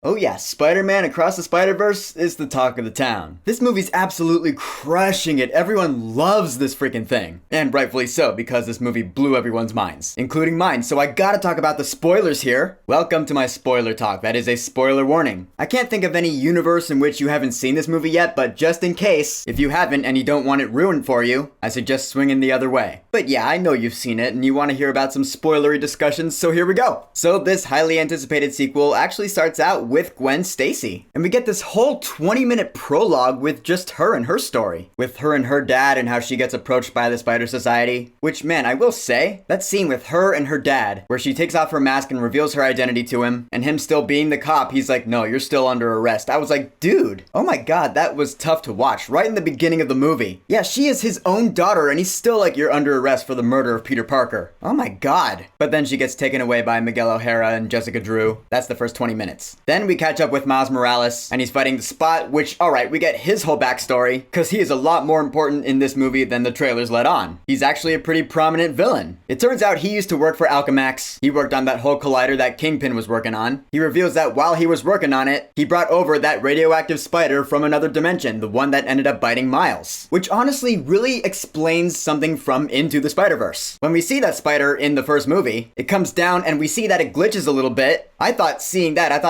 Oh yeah, Spider-Man Across the Spider-Verse is the talk of the town. This movie's absolutely crushing it. Everyone loves this freaking thing. And rightfully so, because this movie blew everyone's minds, including mine. So I gotta talk about the spoilers here. Welcome to my spoiler talk. That is a spoiler warning. I can't think of any universe in which you haven't seen this movie yet, but just in case, if you haven't and you don't want it ruined for you, I suggest swinging the other way. But yeah, I know you've seen it and you want to hear about some spoilery discussions, so here we go. So this highly anticipated sequel actually starts out with Gwen Stacy. And we get this whole 20-minute prologue with just her and her story. With her and her dad and how she gets approached by the Spider Society. Which, man, I will say, that scene with her and her dad, where she takes off her mask and reveals her identity to him, and him still being the cop, he's like, no, you're still under arrest. I was like, dude, oh my god, that was tough to watch right in the beginning of the movie. Yeah, she is his own daughter, and he's still like, you're under arrest for the murder of Peter Parker. Oh my god. But then she gets taken away by Miguel O'Hara and Jessica Drew. That's the first 20 minutes. Then we catch up with Miles Morales, and he's fighting the Spot, which, alright, we get his whole backstory, because he is a lot more important in this movie than the trailers let on. He's actually a pretty prominent villain. It turns out he used to work for Alchemax. He worked on that whole collider that Kingpin was working on. He reveals that while he was working on it, he brought over that radioactive spider from another dimension, the one that ended up biting Miles. Which honestly really explains something from Into the Spider-Verse. When we see that spider in the first movie, it comes down and we see that it glitches a little bit. I thought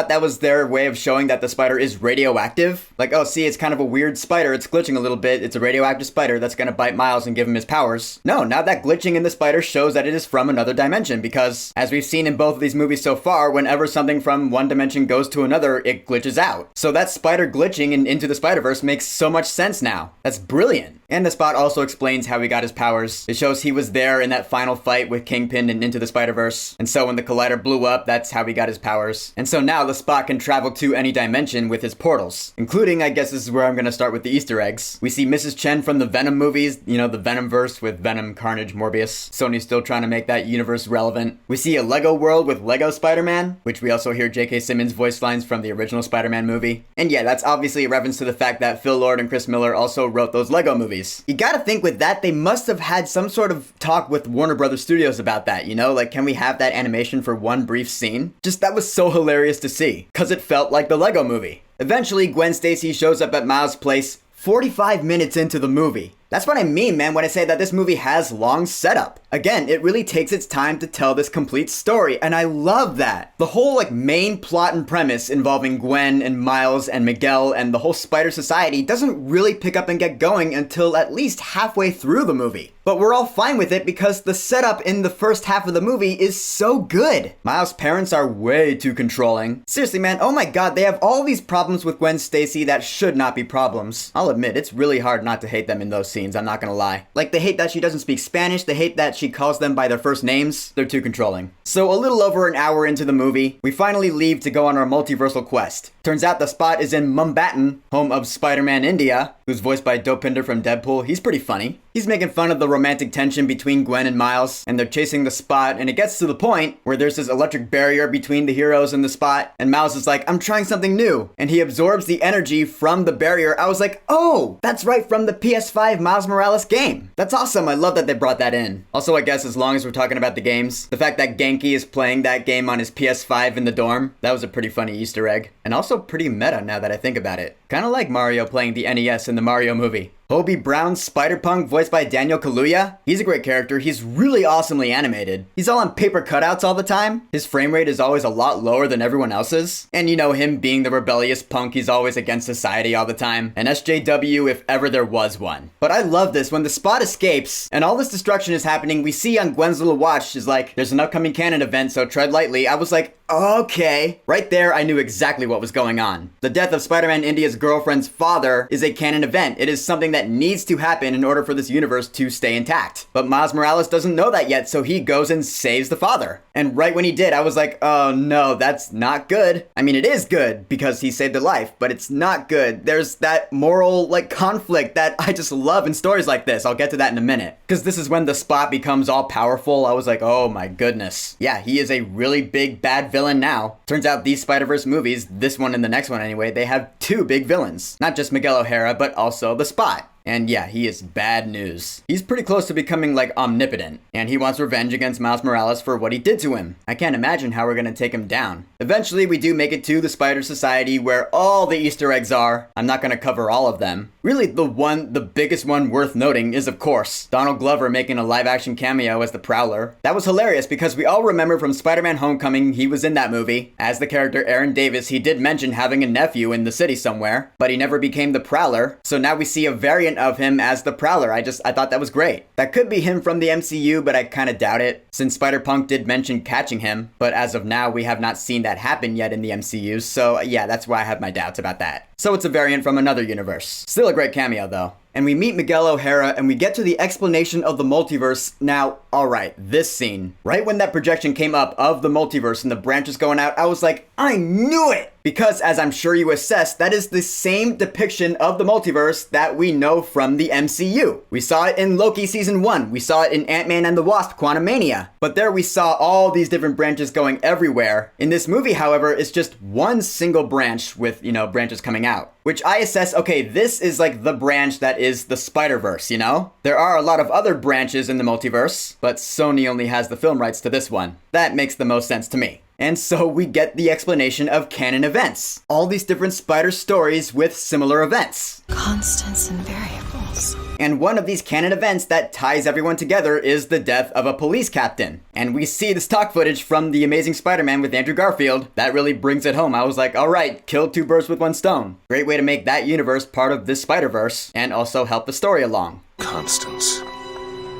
that was their way of showing that the spider is radioactive. Like, oh, see, it's kind of a weird spider. It's glitching a little bit. It's a radioactive spider that's gonna bite Miles and give him his powers. No, now that glitching in the spider shows that it is from another dimension because, as we've seen in both of these movies so far, whenever something from one dimension goes to another, it glitches out. So that spider glitching in Into the Spider-Verse makes so much sense now. That's brilliant. And the Spot also explains how he got his powers. It shows he was there in that final fight with Kingpin and Into the Spider-Verse. And so when the collider blew up, that's how he got his powers. And so now the Spot can travel to any dimension with his portals. Including, I guess this is where I'm gonna start with the Easter eggs. We see Mrs. Chen from the Venom movies, you know, the Venomverse with Venom, Carnage, Morbius. Sony's still trying to make that universe relevant. We see a Lego world with Lego Spider-Man, which we also hear J.K. Simmons voice lines from the original Spider-Man movie. And yeah, that's obviously a reference to the fact that Phil Lord and Chris Miller also wrote those Lego movies. You gotta think with that, they must have had some sort of talk with Warner Brothers Studios about that, you know? Like, can we have that animation for one brief scene? Just that was so hilarious to see, cause it felt like the Lego movie. Eventually, Gwen Stacy shows up at Miles' place 45 minutes into the movie. That's what I mean, man, when I say that this movie has long setup. Again, it really takes its time to tell this complete story, and I love that. The whole, main plot and premise involving Gwen and Miles and Miguel and the whole Spider Society doesn't really pick up and get going until at least halfway through the movie. But we're all fine with it because the setup in the first half of the movie is so good. Miles' parents are way too controlling. Seriously, man, oh my god, they have all these problems with Gwen Stacy that should not be problems. I'll admit, it's really hard not to hate them in those scenes, I'm not gonna lie. Like, they hate that she doesn't speak Spanish, they hate that she calls them by their first names. They're too controlling. So a little over an hour into the movie, we finally leave to go on our multiversal quest. Turns out the Spot is in Mumbattan, home of Spider-Man India, who's voiced by Dopinder from Deadpool. He's pretty funny. He's making fun of the romantic tension between Gwen and Miles, and they're chasing the Spot, and it gets to the point where there's this electric barrier between the heroes and the Spot, and Miles is like, I'm trying something new, and he absorbs the energy from the barrier. I was like, oh, that's right from the PS5 Miles Morales game. That's awesome. I love that they brought that in. Also, I guess as long as we're talking about the games, the fact that Genki is playing that game on his PS5 in the dorm, that was a pretty funny Easter egg, and also pretty meta now that I think about it. Kind of like Mario playing the NES in the Mario movie. Hobie Brown's Spider-Punk, voiced by Daniel Kaluuya. He's a great character. He's really awesomely animated. He's all on paper cutouts all the time. His frame rate is always a lot lower than everyone else's. And you know, him being the rebellious punk, he's always against society all the time. An SJW if ever there was one. But I love this. When the Spot escapes and all this destruction is happening, we see on Gwen's little watch, she's like, there's an upcoming canon event, so tread lightly. I was like, okay. Right there, I knew exactly what was going on. The death of Spider-Man India's girlfriend's father is a canon event. It is something that needs to happen in order for this universe to stay intact. But Miles Morales doesn't know that yet, so he goes and saves the father. And right when he did, I was like, oh no, that's not good. I mean, it is good because he saved a life, but it's not good. There's that moral, conflict that I just love in stories like this. I'll get to that in a minute. Because this is when the Spot becomes all powerful. I was like, oh my goodness. Yeah, he is a really big bad villain now. Turns out these Spider-Verse movies, this one and the next one anyway, they have two big villains. Not just Miguel O'Hara, but also the Spot. And yeah, he is bad news. He's pretty close to becoming like omnipotent, and he wants revenge against Miles Morales for what he did to him. I can't imagine how we're gonna take him down. Eventually, we do make it to the Spider Society where all the Easter eggs are. I'm not gonna cover all of them. Really, the biggest one worth noting is, of course, Donald Glover making a live-action cameo as the Prowler. That was hilarious because we all remember from Spider-Man Homecoming he was in that movie. As the character Aaron Davis, he did mention having a nephew in the city somewhere, but he never became the Prowler. So now we see a variant of him as the Prowler. I thought that was great. That could be him from the MCU, but I kind of doubt it, since Spider-Punk did mention catching him. But as of now, we have not seen that happen yet in the MCU, so yeah, that's why I have my doubts about that. So it's a variant from another universe. Still a great cameo though. And we meet Miguel O'Hara and we get to the explanation of the multiverse. Now, alright, this scene. Right when that projection came up of the multiverse and the branches going out, I was like, I knew it! Because as I'm sure you assessed, that is the same depiction of the multiverse that we know from the MCU. We saw it in Loki Season 1. We saw it in Ant-Man and the Wasp, Quantumania. But there we saw all these different branches going everywhere. In this movie, however, it's just one single branch with, branches coming out. Which I assess, okay, this is like the branch that is the Spider-Verse, There are a lot of other branches in the multiverse, but Sony only has the film rights to this one. That makes the most sense to me. And so we get the explanation of canon events. All these different Spider stories with similar events. Constants and variables. And one of these canon events that ties everyone together is the death of a police captain. And we see the stock footage from The Amazing Spider-Man with Andrew Garfield. That really brings it home. I was like, all right, kill two birds with one stone. Great way to make that universe part of this Spider-Verse and also help the story along. Constants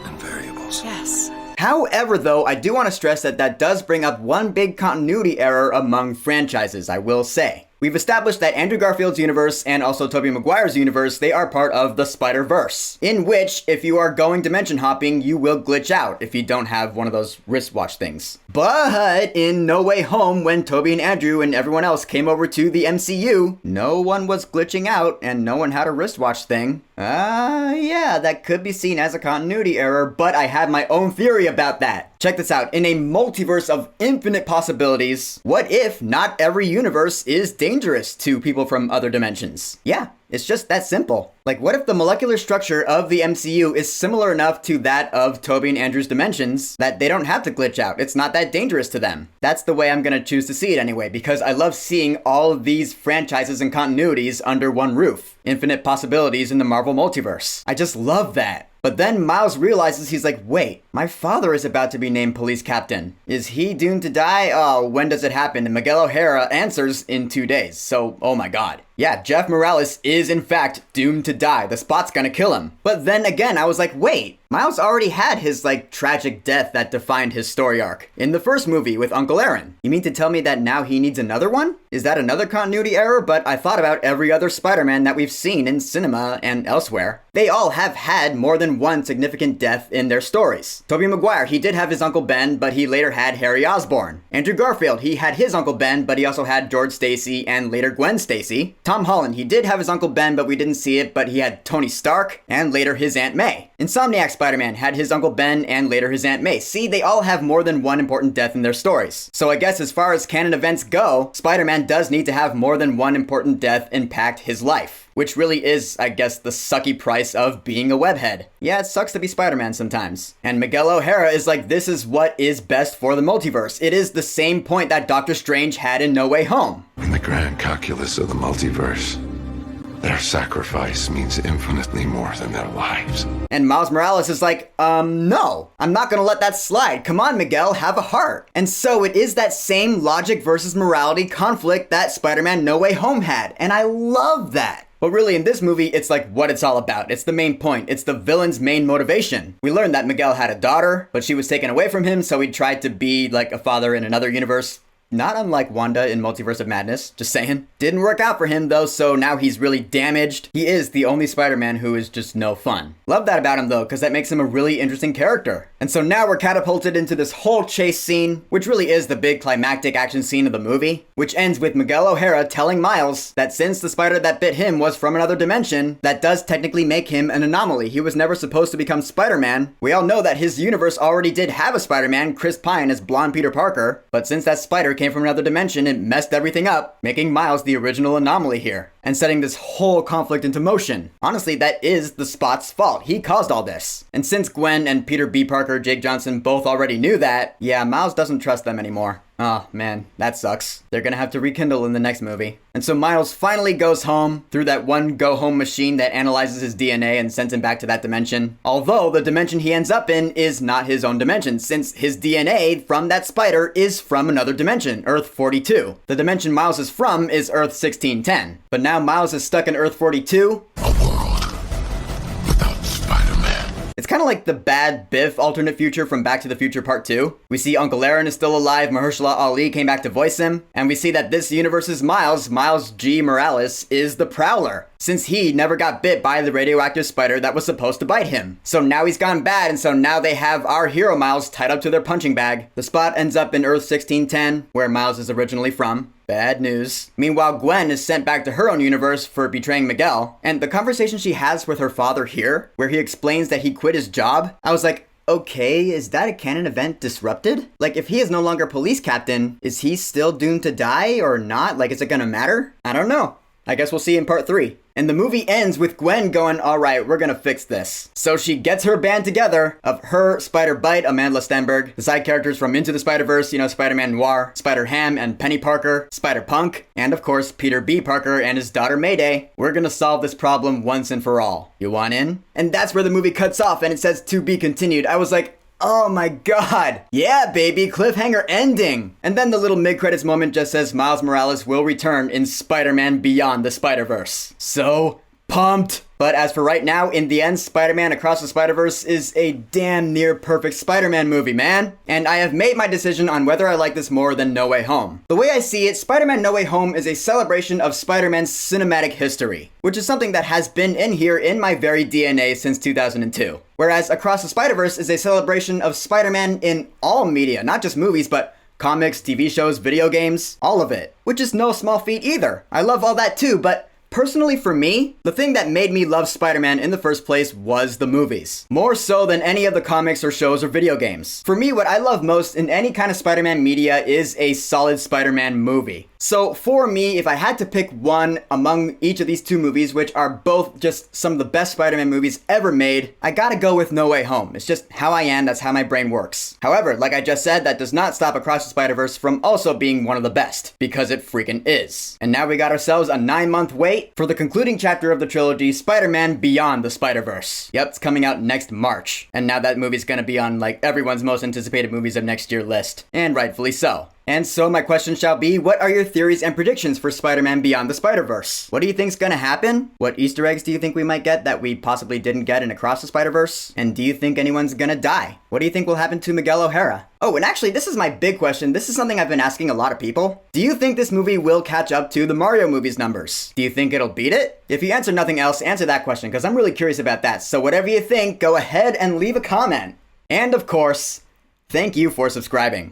and variables. Yes. However, though, I do want to stress that does bring up one big continuity error among franchises, I will say. We've established that Andrew Garfield's universe and also Tobey Maguire's universe, they are part of the Spider-Verse, in which, if you are going dimension hopping, you will glitch out if you don't have one of those wristwatch things. But in No Way Home, when Tobey and Andrew and everyone else came over to the MCU, no one was glitching out and no one had a wristwatch thing. Yeah, that could be seen as a continuity error, but I have my own theory about that. Check this out. In a multiverse of infinite possibilities, what if not every universe is dangerous to people from other dimensions? Yeah, it's just that simple. Like, what if the molecular structure of the MCU is similar enough to that of Tobey and Andrew's dimensions that they don't have to glitch out? It's not that dangerous to them. That's the way I'm gonna choose to see it anyway, because I love seeing all of these franchises and continuities under one roof. Infinite possibilities in the Marvel multiverse. I just love that. But then Miles realizes, he's like, wait, my father is about to be named police captain. Is he doomed to die? Oh, when does it happen? And Miguel O'Hara answers in 2 days. So, oh my god. Yeah, Jeff Morales is in fact doomed to die. The Spot's gonna kill him. But then again, I was like, wait, Miles already had his tragic death that defined his story arc in the first movie with Uncle Aaron. You mean to tell me that now he needs another one? Is that another continuity error? But I thought about every other Spider-Man that we've seen in cinema and elsewhere. They all have had more than one significant death in their stories. Tobey Maguire, he did have his Uncle Ben, but he later had Harry Osborn. Andrew Garfield, he had his Uncle Ben, but he also had George Stacy and later Gwen Stacy. Tom Holland, he did have his Uncle Ben, but we didn't see it, but he had Tony Stark and later his Aunt May. Insomniac Spider-Man had his Uncle Ben and later his Aunt May. See, they all have more than one important death in their stories. So I guess as far as canon events go, Spider-Man does need to have more than one important death impact his life. Which really is, I guess, the sucky price of being a webhead. Yeah, it sucks to be Spider-Man sometimes. And Miguel O'Hara is like, this is what is best for the multiverse. It is the same point that Doctor Strange had in No Way Home. In the grand calculus of the multiverse, their sacrifice means infinitely more than their lives. And Miles Morales is like, no, I'm not gonna let that slide. Come on, Miguel, have a heart. And so it is that same logic versus morality conflict that Spider-Man No Way Home had. And I love that. But really, in this movie, it's like what it's all about. It's the main point. It's the villain's main motivation. We learned that Miguel had a daughter, but she was taken away from him, so he tried to be like a father in another universe. Not unlike Wanda in Multiverse of Madness, just saying. Didn't work out for him though, so now he's really damaged. He is the only Spider-Man who is just no fun. Love that about him though, because that makes him a really interesting character. And so now we're catapulted into this whole chase scene, which really is the big climactic action scene of the movie, which ends with Miguel O'Hara telling Miles that since the spider that bit him was from another dimension, that does technically make him an anomaly. He was never supposed to become Spider-Man. We all know that his universe already did have a Spider-Man, Chris Pine as blonde Peter Parker, but since that spider came from another dimension, it messed everything up, making Miles the original anomaly here. and setting this whole conflict into motion. Honestly, that is the Spot's fault. He caused all this. And since Gwen and Peter B. Parker, Jake Johnson both already knew that, yeah, Miles doesn't trust them anymore. Oh man, that sucks. They're gonna have to rekindle in the next movie. And so Miles finally goes home through that one go-home machine that analyzes his DNA and sends him back to that dimension. Although the dimension he ends up in is not his own dimension, since his DNA from that spider is from another dimension, Earth 42. The dimension Miles is from is Earth 1610. But now Miles is stuck in Earth 42. It's kind of like the bad Biff alternate future from Back to the Future Part 2. We see Uncle Aaron is still alive, Mahershala Ali came back to voice him, and we see that this universe's Miles G. Morales, is the Prowler, since he never got bit by the radioactive spider that was supposed to bite him. So now he's gone bad, and so now they have our hero Miles tied up to their punching bag. The Spot ends up in Earth 1610, where Miles is originally from. Bad news. Meanwhile, Gwen is sent back to her own universe for betraying Miguel, and the conversation she has with her father here, where he explains that he quit his job, I was like, okay, is that a canon event disrupted? Like, if he is no longer police captain, is he still doomed to die or not? Like, is it gonna matter? I don't know. I guess we'll see in part 3. And the movie ends with Gwen going, alright, we're gonna fix this. So she gets her band together of her, Spider-Bite, Amanda Stenberg, the side characters from Into the Spider-Verse, you know, Spider-Man Noir, Spider-Ham and Penny Parker, Spider-Punk, and of course, Peter B. Parker and his daughter Mayday. We're gonna solve this problem once and for all. You want in? And that's where the movie cuts off and it says to be continued. I was like, oh my god. Yeah, baby, cliffhanger ending. And then the little mid-credits moment just says Miles Morales will return in Spider-Man Beyond the Spider-Verse. So pumped. But as for right now, in the end, Spider-Man Across the Spider-Verse is a damn near perfect Spider-Man movie, man. And I have made my decision on whether I like this more than No Way Home. The way I see it, Spider-Man No Way Home is a celebration of Spider-Man's cinematic history, which is something that has been in here in my very DNA since 2002. Whereas Across the Spider-Verse is a celebration of Spider-Man in all media, not just movies, but comics, TV shows, video games, all of it. Which is no small feat either. I love all that too, but personally for me, the thing that made me love Spider-Man in the first place was the movies. More so than any of the comics or shows or video games. For me, what I love most in any kind of Spider-Man media is a solid Spider-Man movie. So for me, if I had to pick one among each of these two movies, which are both just some of the best Spider-Man movies ever made, I gotta go with No Way Home. It's just how I am, that's how my brain works. However, like I just said, that does not stop Across the Spider-Verse from also being one of the best, because it freaking is. And now we got ourselves a 9-month wait for the concluding chapter of the trilogy, Spider-Man Beyond the Spider-Verse. Yep, it's coming out next March. And now that movie's gonna be on like everyone's most anticipated movies of next year list. And rightfully so. And so my question shall be, what are your theories and predictions for Spider-Man Beyond the Spider-Verse? What do you think's gonna happen? What Easter eggs do you think we might get that we possibly didn't get in Across the Spider-Verse? And do you think anyone's gonna die? What do you think will happen to Miguel O'Hara? Oh, and actually, this is my big question. This is something I've been asking a lot of people. Do you think this movie will catch up to the Mario movies numbers? Do you think it'll beat it? If you answer nothing else, answer that question, because I'm really curious about that. So whatever you think, go ahead and leave a comment. And of course, thank you for subscribing.